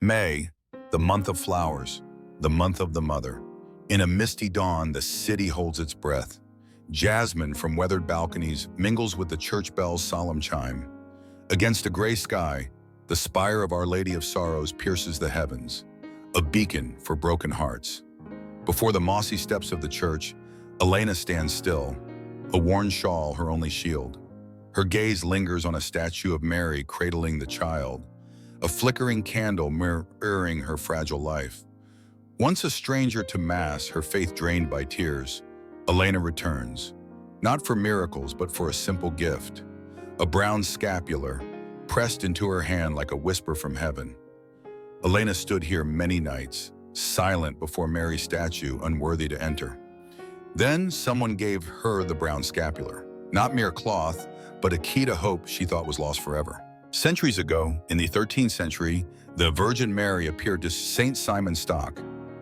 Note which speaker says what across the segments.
Speaker 1: May, the month of flowers, the month of the mother. In a misty dawn, the city holds its breath. Jasmine from weathered balconies mingles with the church bell's solemn chime. Against a gray sky, the spire of Our Lady of Sorrows pierces the heavens, a beacon for broken hearts. Before the mossy steps of the church, Elena stands still, a worn shawl her only shield. Her gaze lingers on a statue of Mary cradling the child, a flickering candle mirroring her fragile life. Once a stranger to Mass, her faith drained by tears, Elena returns, not for miracles but for a simple gift, a brown scapular pressed into her hand like a whisper from heaven. Elena stood here many nights, silent before Mary's statue, unworthy to enter. Then someone gave her the brown scapular, not mere cloth, but a key to hope she thought was lost forever. Centuries ago, in the 13th century, the Virgin Mary appeared to Saint Simon Stock,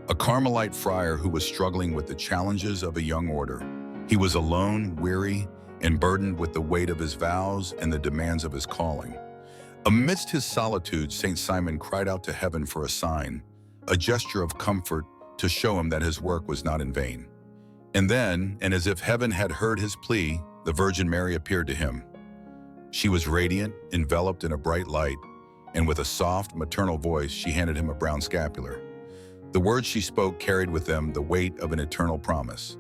Speaker 1: a Carmelite friar who was struggling with the challenges of a young order. He was alone, weary, and burdened with the weight of his vows and the demands of his calling. Amidst his solitude, Saint Simon cried out to heaven for a sign, a gesture of comfort to show him that his work was not in vain. And then, and as if heaven had heard his plea, the Virgin Mary appeared to him. She was radiant, enveloped in a bright light, and with a soft, maternal voice, she handed him a brown scapular. The words she spoke carried with them the weight of an eternal promise.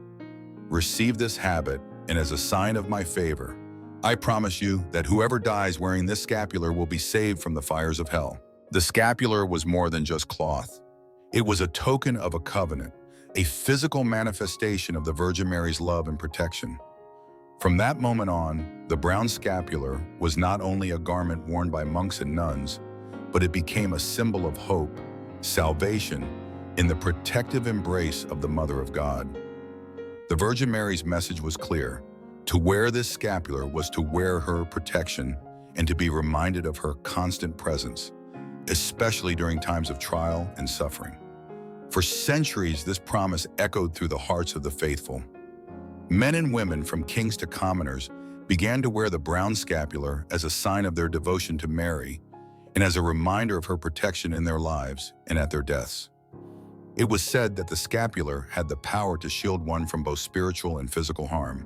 Speaker 1: Receive this habit, and as a sign of my favor, I promise you that whoever dies wearing this scapular will be saved from the fires of hell. The scapular was more than just cloth. It was a token of a covenant, a physical manifestation of the Virgin Mary's love and protection. From that moment on, the brown scapular was not only a garment worn by monks and nuns, but it became a symbol of hope, salvation, in the protective embrace of the Mother of God. The Virgin Mary's message was clear. To wear this scapular was to wear her protection and to be reminded of her constant presence, especially during times of trial and suffering. For centuries, this promise echoed through the hearts of the faithful. Men and women, from kings to commoners, began to wear the brown scapular as a sign of their devotion to Mary and as a reminder of her protection in their lives and at their deaths. It was said that the scapular had the power to shield one from both spiritual and physical harm,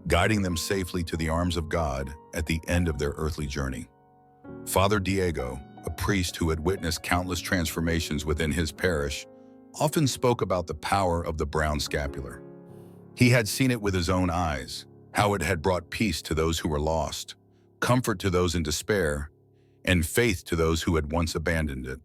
Speaker 1: guiding them safely to the arms of God at the end of their earthly journey. Father Diego, a priest who had witnessed countless transformations within his parish, often spoke about the power of the brown scapular. He had seen it with his own eyes, how it had brought peace to those who were lost, comfort to those in despair, and faith to those who had once abandoned it.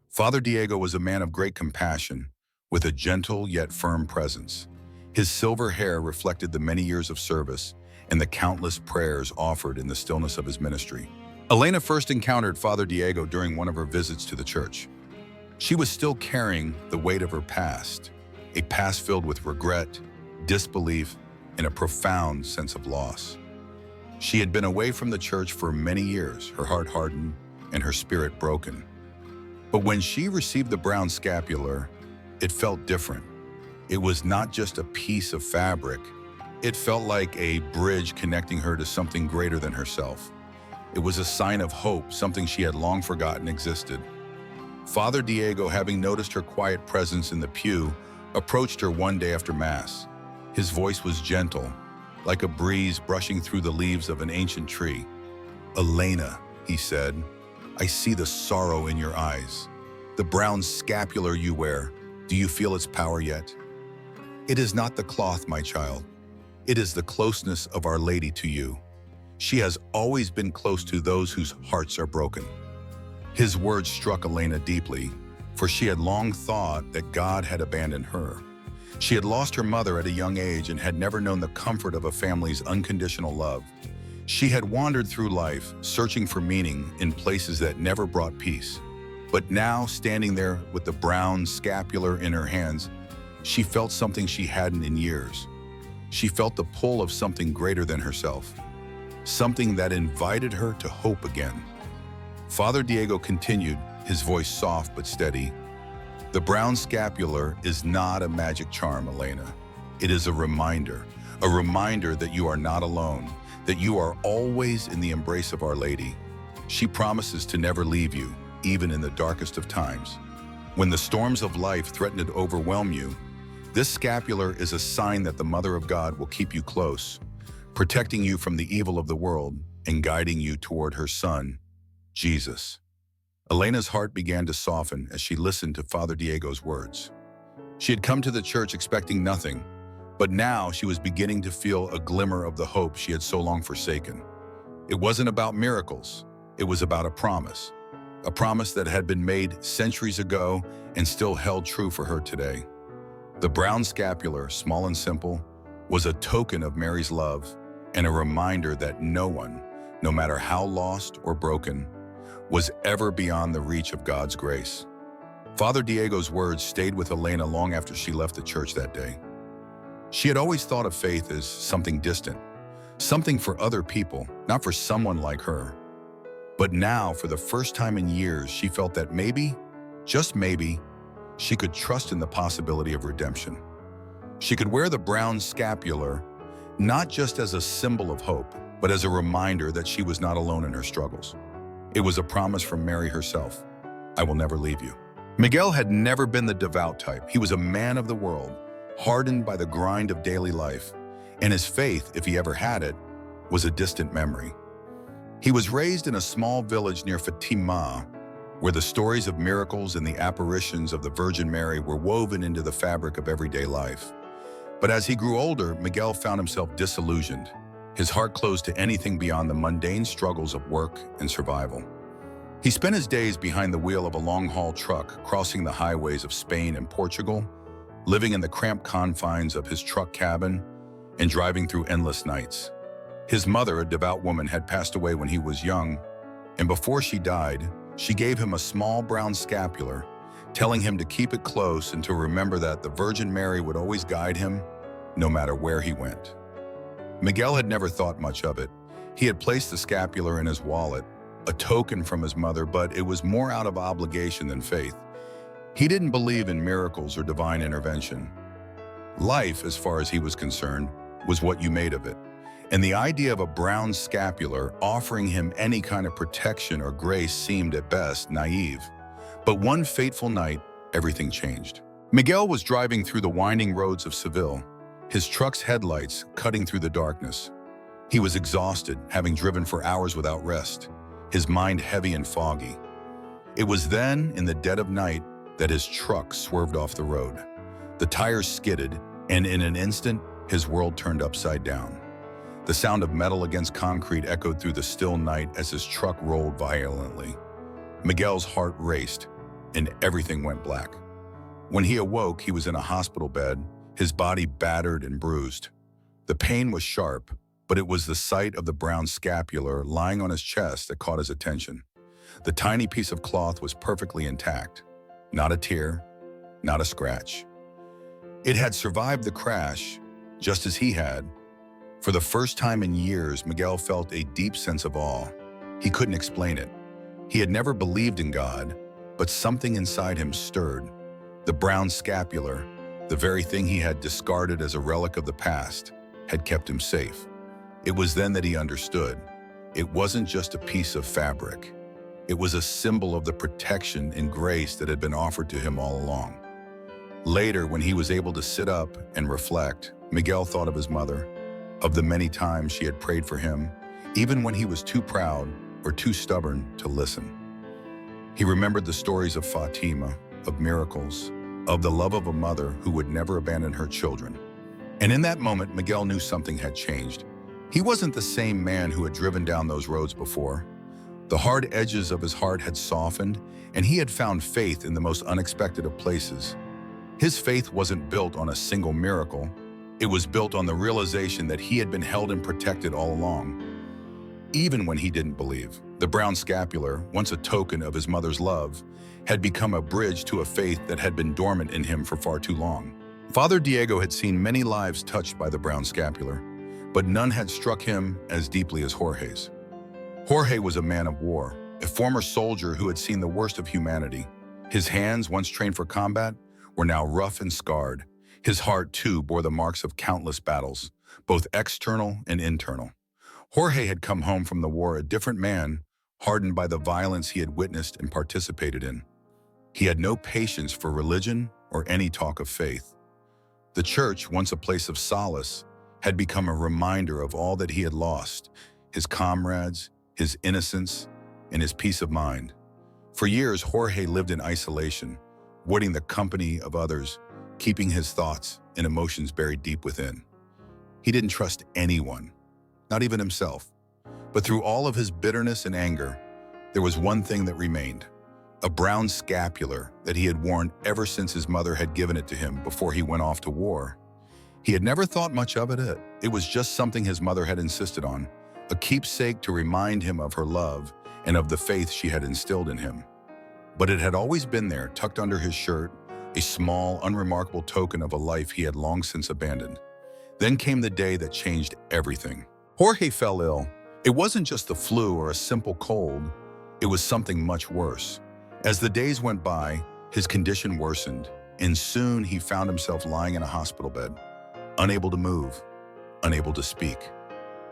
Speaker 1: Father Diego was a man of great compassion, with a gentle yet firm presence. His silver hair reflected the many years of service and the countless prayers offered in the stillness of his ministry. Elena first encountered Father Diego during one of her visits to the church. She was still carrying the weight of her past, a past filled with regret, disbelief, and a profound sense of loss. She had been away from the church for many years, her heart hardened and her spirit broken. But when she received the brown scapular, it felt different. It was not just a piece of fabric. It felt like a bridge connecting her to something greater than herself. It was a sign of hope, something she had long forgotten existed. Father Diego, having noticed her quiet presence in the pew, approached her one day after Mass. His voice was gentle, like a breeze brushing through the leaves of an ancient tree. "Elena," he said, "I see the sorrow in your eyes. The brown scapular you wear, do you feel its power yet? It is not the cloth, my child. It is the closeness of Our Lady to you. She has always been close to those whose hearts are broken." His words struck Elena deeply, for she had long thought that God had abandoned her. She had lost her mother at a young age and had never known the comfort of a family's unconditional love. She had wandered through life, searching for meaning in places that never brought peace. But now, standing there with the brown scapular in her hands, she felt something she hadn't in years. She felt the pull of something greater than herself, something that invited her to hope again. Father Diego continued, his voice soft but steady. "The brown scapular is not a magic charm, Elena. It is a reminder that you are not alone, that you are always in the embrace of Our Lady. She promises to never leave you, even in the darkest of times. When the storms of life threaten to overwhelm you, this scapular is a sign that the Mother of God will keep you close, protecting you from the evil of the world and guiding you toward her Son, Jesus. Elena's heart began to soften as she listened to Father Diego's words. She had come to the church expecting nothing, but now she was beginning to feel a glimmer of the hope she had so long forsaken. It wasn't about miracles, it was about a promise that had been made centuries ago and still held true for her today. The brown scapular, small and simple, was a token of Mary's love and a reminder that no one, no matter how lost or broken, was ever beyond the reach of God's grace. Father Diego's words stayed with Elena long after she left the church that day. She had always thought of faith as something distant, something for other people, not for someone like her. But now, for the first time in years, she felt that maybe, just maybe, she could trust in the possibility of redemption. She could wear the brown scapular, not just as a symbol of hope, but as a reminder that she was not alone in her struggles. It was a promise from Mary herself. I will never leave you. Miguel had never been the devout type. He was a man of the world, hardened by the grind of daily life, and his faith, if he ever had it, was a distant memory. He was raised in a small village near Fatima, where the stories of miracles and the apparitions of the Virgin Mary were woven into the fabric of everyday life. But as he grew older, Miguel found himself disillusioned, his heart closed to anything beyond the mundane struggles of work and survival. He spent his days behind the wheel of a long-haul truck, crossing the highways of Spain and Portugal, living in the cramped confines of his truck cabin, and driving through endless nights. His mother, a devout woman, had passed away when he was young, and before she died, she gave him a small brown scapular, telling him to keep it close and to remember that the Virgin Mary would always guide him, no matter where he went. Miguel had never thought much of it. He had placed the scapular in his wallet, a token from his mother, but it was more out of obligation than faith. He didn't believe in miracles or divine intervention. Life, as far as he was concerned, was what you made of it. And the idea of a brown scapular offering him any kind of protection or grace seemed at best naive. But one fateful night, everything changed. Miguel was driving through the winding roads of Seville, his truck's headlights cutting through the darkness. He was exhausted, having driven for hours without rest, his mind heavy and foggy. It was then, in the dead of night, that his truck swerved off the road. The tires skidded, and in an instant, his world turned upside down. The sound of metal against concrete echoed through the still night as his truck rolled violently. Miguel's heart raced, and everything went black. When he awoke, he was in a hospital bed, his body battered and bruised. The pain was sharp, but it was the sight of the brown scapular lying on his chest that caught his attention. The tiny piece of cloth was perfectly intact. Not a tear, not a scratch. It had survived the crash, just as he had. For the first time in years, Miguel felt a deep sense of awe. He couldn't explain it. He had never believed in God, but something inside him stirred. The brown scapular, the very thing he had discarded as a relic of the past, had kept him safe. It was then that he understood. It wasn't just a piece of fabric. It was a symbol of the protection and grace that had been offered to him all along. Later, when he was able to sit up and reflect, Miguel thought of his mother, of the many times she had prayed for him, even when he was too proud or too stubborn to listen. He remembered the stories of Fatima, of miracles, of the love of a mother who would never abandon her children. And in that moment, Miguel knew something had changed. He wasn't the same man who had driven down those roads before. The hard edges of his heart had softened, and he had found faith in the most unexpected of places. His faith wasn't built on a single miracle. It was built on the realization that he had been held and protected all along. Even when he didn't believe, the brown scapular, once a token of his mother's love, had become a bridge to a faith that had been dormant in him for far too long. Father Diego had seen many lives touched by the brown scapular, but none had struck him as deeply as Jorge's. Jorge was a man of war, a former soldier who had seen the worst of humanity. His hands, once trained for combat, were now rough and scarred. His heart, too, bore the marks of countless battles, both external and internal. Jorge had come home from the war a different man, hardened by the violence he had witnessed and participated in. He had no patience for religion or any talk of faith. The church, once a place of solace, had become a reminder of all that he had lost: his comrades, his innocence, and his peace of mind. For years, Jorge lived in isolation, avoiding the company of others, keeping his thoughts and emotions buried deep within. He didn't trust anyone, not even himself. But through all of his bitterness and anger, there was one thing that remained: a brown scapular that he had worn ever since his mother had given it to him before he went off to war. He had never thought much of it. It was just something his mother had insisted on, a keepsake to remind him of her love and of the faith she had instilled in him. But it had always been there, tucked under his shirt, a small, unremarkable token of a life he had long since abandoned. Then came the day that changed everything. Jorge fell ill. It wasn't just the flu or a simple cold. It was something much worse. As the days went by, his condition worsened, and soon he found himself lying in a hospital bed, unable to move, unable to speak.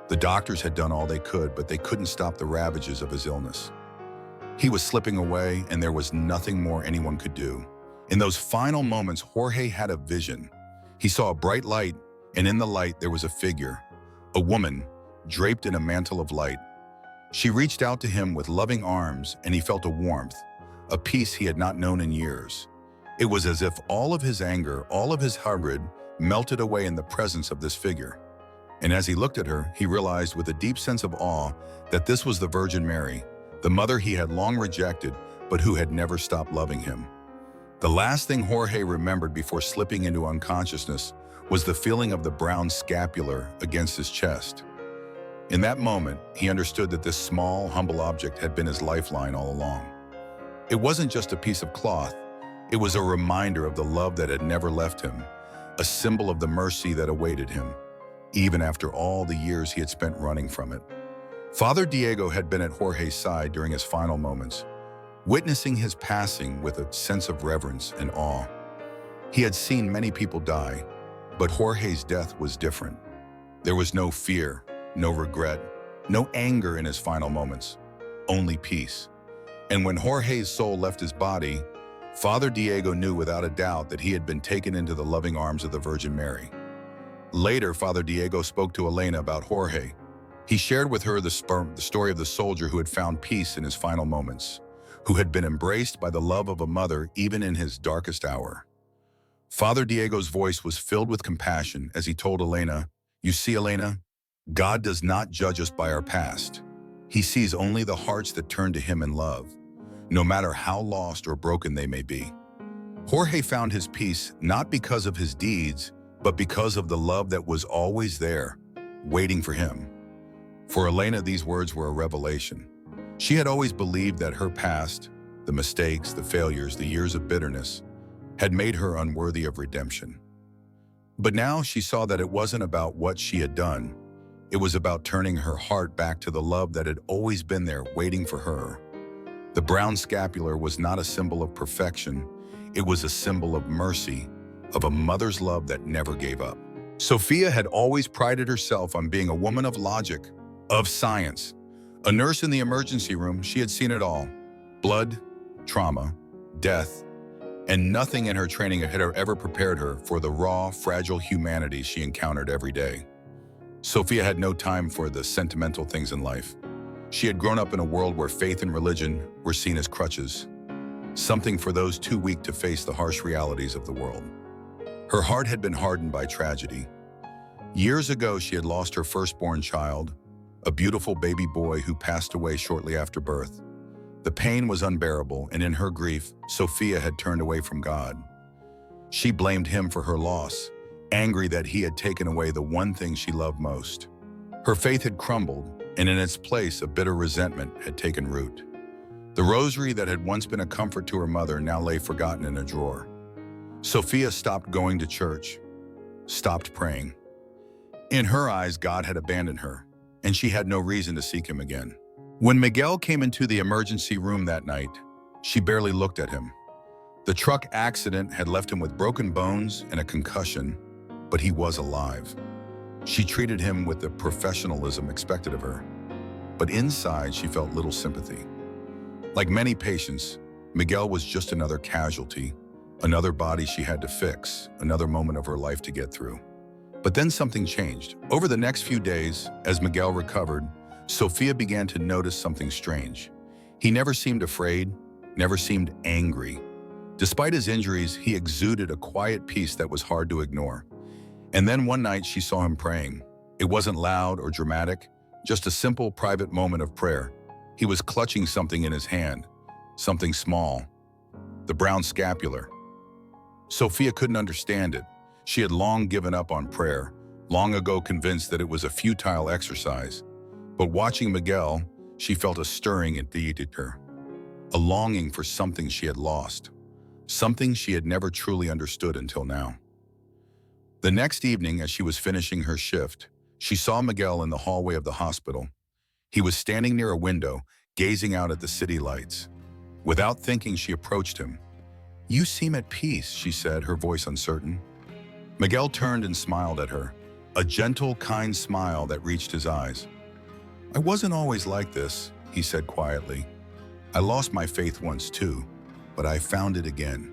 Speaker 1: The doctors had done all they could, but they couldn't stop the ravages of his illness. He was slipping away, and there was nothing more anyone could do. In those final moments, Jorge had a vision. He saw a bright light, and in the light there was a figure, a woman, draped in a mantle of light. She reached out to him with loving arms, and he felt a warmth, a peace he had not known in years. It was as if all of his anger, all of his hatred, melted away in the presence of this figure. And as he looked at her, he realized with a deep sense of awe that this was the Virgin Mary, the mother he had long rejected, but who had never stopped loving him. The last thing Jorge remembered before slipping into unconsciousness was the feeling of the brown scapular against his chest. In that moment, he understood that this small, humble object had been his lifeline all along. It wasn't just a piece of cloth. It was a reminder of the love that had never left him, a symbol of the mercy that awaited him, even after all the years he had spent running from it. Father Diego had been at Jorge's side during his final moments, witnessing his passing with a sense of reverence and awe. He had seen many people die, but Jorge's death was different. There was no fear, no regret, no anger in his final moments, only peace. And when Jorge's soul left his body, Father Diego knew without a doubt that he had been taken into the loving arms of the Virgin Mary. Later, Father Diego spoke to Elena about Jorge. He shared with her the story of the soldier who had found peace in his final moments, who had been embraced by the love of a mother even in his darkest hour. Father Diego's voice was filled with compassion as he told Elena, "You see, Elena, God does not judge us by our past. He sees only the hearts that turn to him in love, no matter how lost or broken they may be." Jorge found his peace not because of his deeds, but because of the love that was always there, waiting for him. For Elena, these words were a revelation. She had always believed that her past, the mistakes, the failures, the years of bitterness, had made her unworthy of redemption. But now she saw that it wasn't about what she had done. It was about turning her heart back to the love that had always been there, waiting for her. The brown scapular was not a symbol of perfection. It was a symbol of mercy, of a mother's love that never gave up. Sofia had always prided herself on being a woman of logic, of science. A nurse in the emergency room, she had seen it all: blood, trauma, death, and nothing in her training had ever prepared her for the raw, fragile humanity she encountered every day. Sofia had no time for the sentimental things in life. She had grown up in a world where faith and religion were seen as crutches, something for those too weak to face the harsh realities of the world. Her heart had been hardened by tragedy. Years ago, she had lost her firstborn child, a beautiful baby boy who passed away shortly after birth. The pain was unbearable, and in her grief, Sofia had turned away from God. She blamed him for her loss, angry that he had taken away the one thing she loved most. Her faith had crumbled, and in its place, a bitter resentment had taken root. The rosary that had once been a comfort to her mother now lay forgotten in a drawer. Sofia stopped going to church, stopped praying. In her eyes, God had abandoned her, and she had no reason to seek him again. When Miguel came into the emergency room that night, she barely looked at him. The truck accident had left him with broken bones and a concussion, but he was alive. She treated him with the professionalism expected of her. but inside she felt little sympathy. Like many patients, Miguel was just another casualty, another body she had to fix, another moment of her life to get through. But then something changed. Over the next few days, as Miguel recovered, Sofia began to notice something strange. He never seemed afraid, never seemed angry. Despite his injuries, he exuded a quiet peace that was hard to ignore. And then one night she saw him praying. It wasn't loud or dramatic, just a simple private moment of prayer. He was clutching something in his hand, something small, the Brown Scapular. Sofia couldn't understand it. She had long given up on prayer, long ago convinced that it was a futile exercise. But watching Miguel, she felt a stirring in her, a longing for something she had lost, something she had never truly understood until now. The next evening, as she was finishing her shift, she saw Miguel in the hallway of the hospital. He was standing near a window, gazing out at the city lights. Without thinking, she approached him. "You seem at peace," she said, her voice uncertain. Miguel turned and smiled at her, a gentle, kind smile that reached his eyes. "I wasn't always like this," he said quietly. "I lost my faith once too, but I found it again,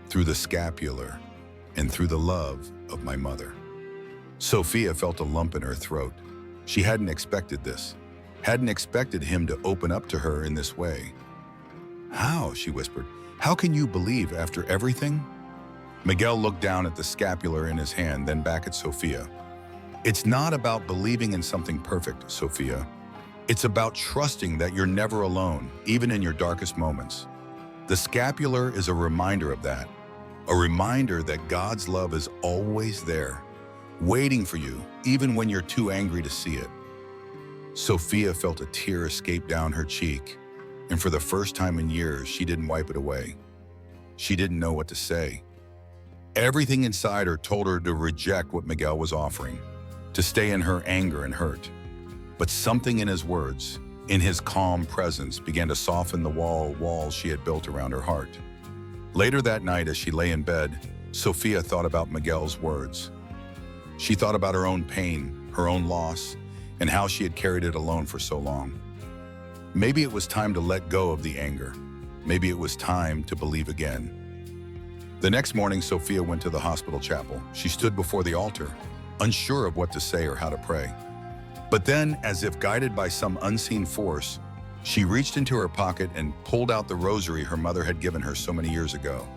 Speaker 1: through the scapular and through the love of my mother." Sofia felt a lump in her throat. She hadn't expected this, hadn't expected him to open up to her in this way. "How?" she whispered. "How can you believe after everything?" Miguel looked down at the scapular in his hand, then back at Sofia. "It's not about believing in something perfect, Sofia. It's about trusting that you're never alone, even in your darkest moments. The scapular is a reminder of that, a reminder that God's love is always there, waiting for you, even when you're too angry to see it." Sofia felt a tear escape down her cheek, and for the first time in years, she didn't wipe it away. She didn't know what to say. Everything inside her told her to reject what Miguel was offering, to stay in her anger and hurt. But something in his words, in his calm presence, began to soften the walls she had built around her heart. Later that night, as she lay in bed, Sofia thought about Miguel's words. She thought about her own pain, her own loss, and how she had carried it alone for so long. Maybe it was time to let go of the anger. Maybe it was time to believe again. The next morning, Sofia went to the hospital chapel. She stood before the altar, unsure of what to say or how to pray. But then, as if guided by some unseen force, she reached into her pocket and pulled out the rosary her mother had given her so many years ago.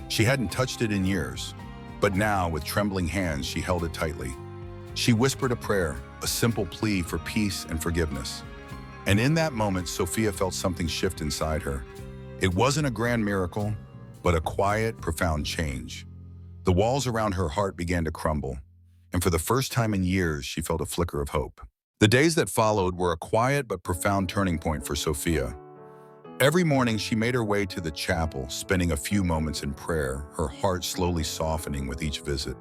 Speaker 1: She hadn't touched it in years, but now, with trembling hands, she held it tightly. She whispered a prayer, a simple plea for peace and forgiveness. And in that moment, Sofia felt something shift inside her. It wasn't a grand miracle, but a quiet, profound change. The walls around her heart began to crumble, and for the first time in years, she felt a flicker of hope. The days that followed were a quiet but profound turning point for Sofia. Every morning, she made her way to the chapel, spending a few moments in prayer, her heart slowly softening with each visit.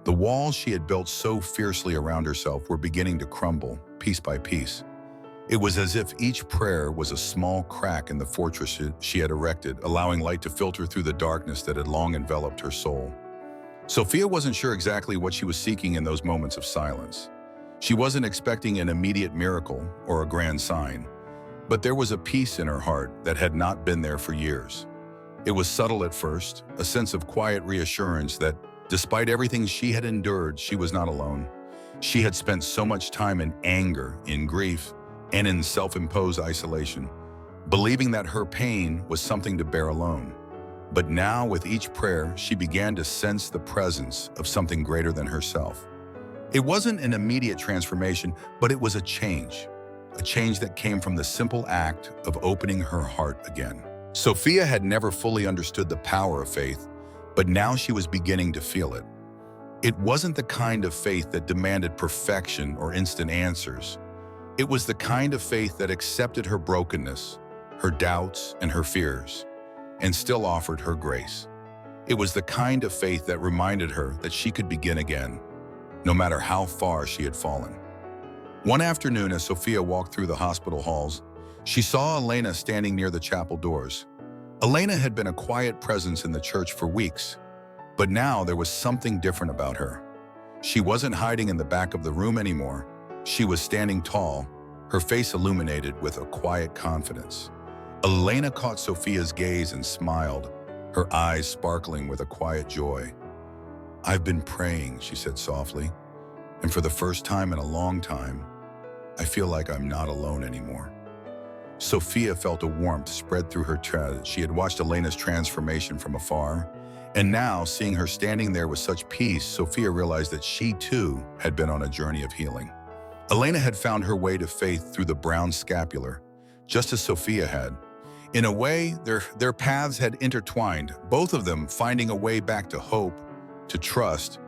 Speaker 1: The walls she had built so fiercely around herself were beginning to crumble, piece by piece. It was as if each prayer was a small crack in the fortress she had erected, allowing light to filter through the darkness that had long enveloped her soul. Sofia wasn't sure exactly what she was seeking in those moments of silence. She wasn't expecting an immediate miracle or a grand sign, but there was a peace in her heart that had not been there for years. It was subtle at first, a sense of quiet reassurance that, despite everything she had endured, she was not alone. She had spent so much time in anger, in grief, and in self-imposed isolation, believing that her pain was something to bear alone. But now, with each prayer, she began to sense the presence of something greater than herself. It wasn't an immediate transformation, but it was a change that came from the simple act of opening her heart again. Sofia had never fully understood the power of faith, but now she was beginning to feel it. It wasn't the kind of faith that demanded perfection or instant answers. It was the kind of faith that accepted her brokenness, her doubts, and her fears, and still offered her grace. It was the kind of faith that reminded her that she could begin again, no matter how far she had fallen. One afternoon, as Sofia walked through the hospital halls, she saw Elena standing near the chapel doors. Elena had been a quiet presence in the church for weeks, but now there was something different about her. She wasn't hiding in the back of the room anymore. She was standing tall, her face illuminated with a quiet confidence. Elena caught Sofia's gaze and smiled, her eyes sparkling with a quiet joy. "I've been praying," she said softly, "and for the first time in a long time, I feel like I'm not alone anymore." Sofia felt a warmth spread through her chest. She had watched Elena's transformation from afar, and now, seeing her standing there with such peace, Sofia realized that she too had been on a journey of healing. Elena had found her way to faith through the Brown Scapular, just as Sofia had. In a way, their paths had intertwined, both of them finding a way back to hope, to trust,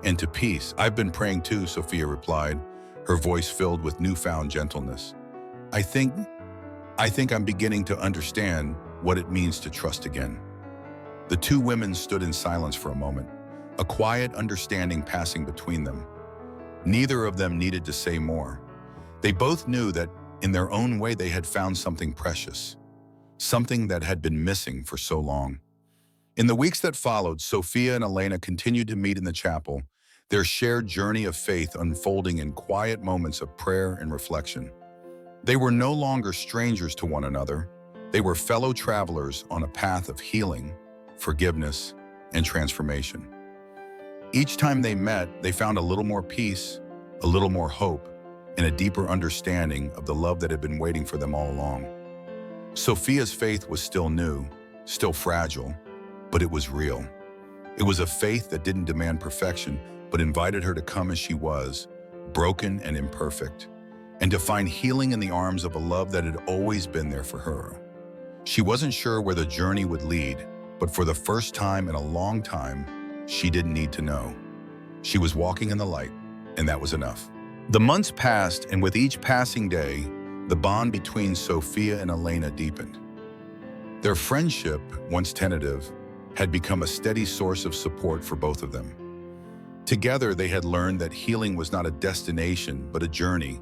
Speaker 1: and to peace. "I've been praying too," Sofia replied, her voice filled with newfound gentleness. I think I'm beginning to understand what it means to trust again." The two women stood in silence for a moment, a quiet understanding passing between them. Neither of them needed to say more. They both knew that, in their own way, they had found something precious, something that had been missing for so long. In the weeks that followed, Sofia and Elena continued to meet in the chapel, their shared journey of faith unfolding in quiet moments of prayer and reflection. They were no longer strangers to one another. They were fellow travelers on a path of healing, forgiveness, and transformation. Each time they met, they found a little more peace, a little more hope, and a deeper understanding of the love that had been waiting for them all along. Sofia's faith was still new, still fragile, but it was real. It was a faith that didn't demand perfection, but invited her to come as she was, broken and imperfect, and to find healing in the arms of a love that had always been there for her. She wasn't sure where the journey would lead, but for the first time in a long time, she didn't need to know. She was walking in the light, and that was enough. The months passed, and with each passing day, the bond between Sofia and Elena deepened. Their friendship, once tentative, had become a steady source of support for both of them. Together, they had learned that healing was not a destination, but a journey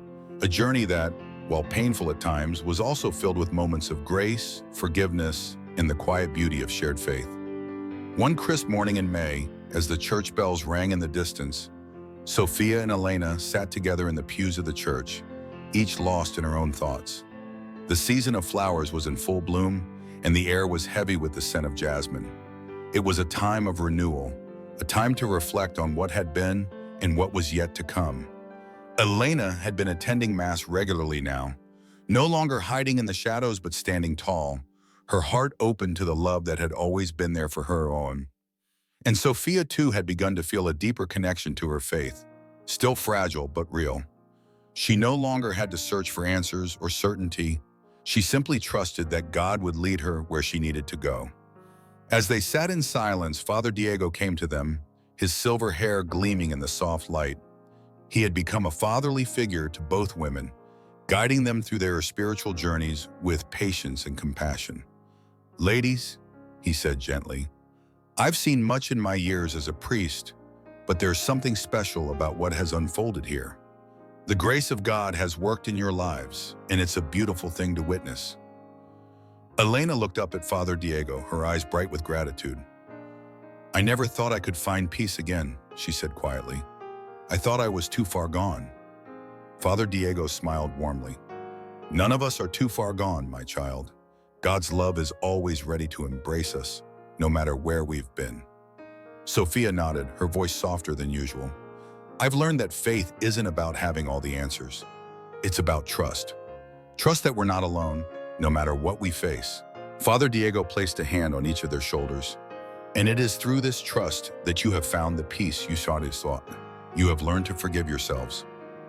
Speaker 1: that, while painful at times, was also filled with moments of grace, forgiveness, and the quiet beauty of shared faith. One crisp morning in May, as the church bells rang in the distance, Sofia and Elena sat together in the pews of the church, each lost in her own thoughts. The season of flowers was in full bloom, and the air was heavy with the scent of jasmine. It was a time of renewal, a time to reflect on what had been and what was yet to come. Elena had been attending Mass regularly now, no longer hiding in the shadows but standing tall, her heart open to the love that had always been there for her own. And Sofia too had begun to feel a deeper connection to her faith, still fragile but real. She no longer had to search for answers or certainty. She simply trusted that God would lead her where she needed to go. As they sat in silence, Father Diego came to them, his silver hair gleaming in the soft light. He had become a fatherly figure to both women, guiding them through their spiritual journeys with patience and compassion. "Ladies," he said gently, "I've seen much in my years as a priest, but there's something special about what has unfolded here. The grace of God has worked in your lives, and it's a beautiful thing to witness." Elena looked up at Father Diego, her eyes bright with gratitude. "I never thought I could find peace again," she said quietly. "I thought I was too far gone." Father Diego smiled warmly. "None of us are too far gone, my child. God's love is always ready to embrace us, no matter where we've been." Sofia nodded, her voice softer than usual. "I've learned that faith isn't about having all the answers. It's about trust. Trust that we're not alone, no matter what we face." Father Diego placed a hand on each of their shoulders. "And it is through this trust that you have found the peace you sought. You have learned to forgive yourselves,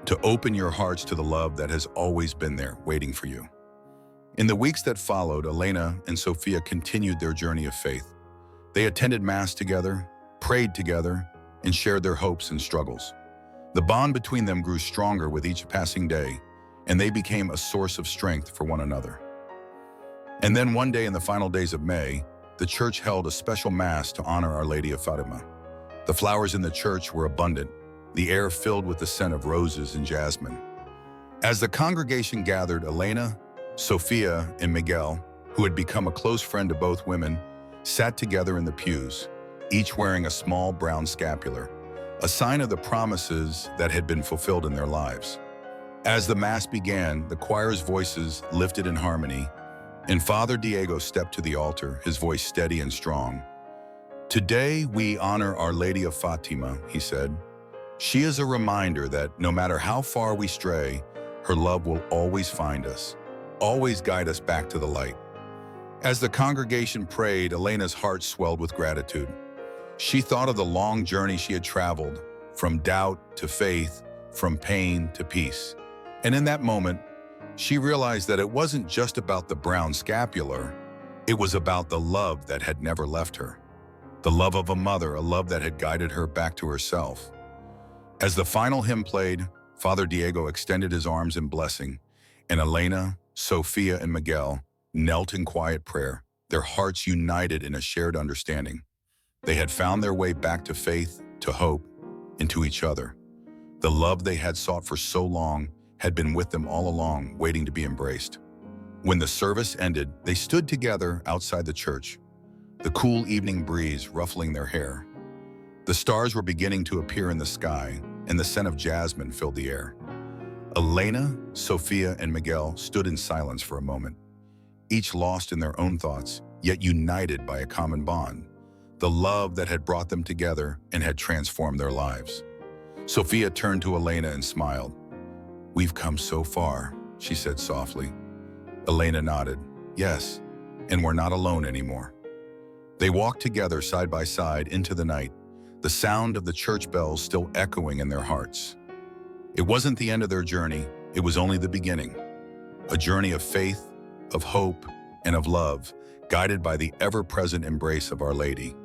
Speaker 1: to open your hearts to the love that has always been there, waiting for you." In the weeks that followed, Elena and Sofia continued their journey of faith. They attended Mass together, prayed together, and shared their hopes and struggles. The bond between them grew stronger with each passing day, and they became a source of strength for one another. And then one day in the final days of May, the church held a special Mass to honor Our Lady of Fatima. The flowers in the church were abundant, the air filled with the scent of roses and jasmine. As the congregation gathered, Elena, Sofia, and Miguel, who had become a close friend to both women, sat together in the pews, each wearing a small brown scapular, a sign of the promises that had been fulfilled in their lives. As the Mass began, the choir's voices lifted in harmony, and Father Diego stepped to the altar, his voice steady and strong. "Today we honor Our Lady of Fatima," he said. "She is a reminder that no matter how far we stray, her love will always find us, always guide us back to the light." As the congregation prayed, Elena's heart swelled with gratitude. She thought of the long journey she had traveled, from doubt to faith, from pain to peace. And in that moment, she realized that it wasn't just about the Brown Scapular, it was about the love that had never left her. The love of a mother, a love that had guided her back to herself. As the final hymn played, Father Diego extended his arms in blessing, and Elena, Sofia, and Miguel knelt in quiet prayer, their hearts united in a shared understanding. They had found their way back to faith, to hope, and to each other. The love they had sought for so long had been with them all along, waiting to be embraced. When the service ended, they stood together outside the church, the cool evening breeze ruffling their hair. The stars were beginning to appear in the sky, and the scent of jasmine filled the air. Elena, Sofia, and Miguel stood in silence for a moment, each lost in their own thoughts, yet united by a common bond, the love that had brought them together and had transformed their lives. Sofia turned to Elena and smiled. "We've come so far," she said softly. Elena nodded. "Yes, and we're not alone anymore." They walked together side by side into the night, the sound of the church bells still echoing in their hearts. It wasn't the end of their journey, it was only the beginning. A journey of faith, of hope, and of love, guided by the ever-present embrace of Our Lady.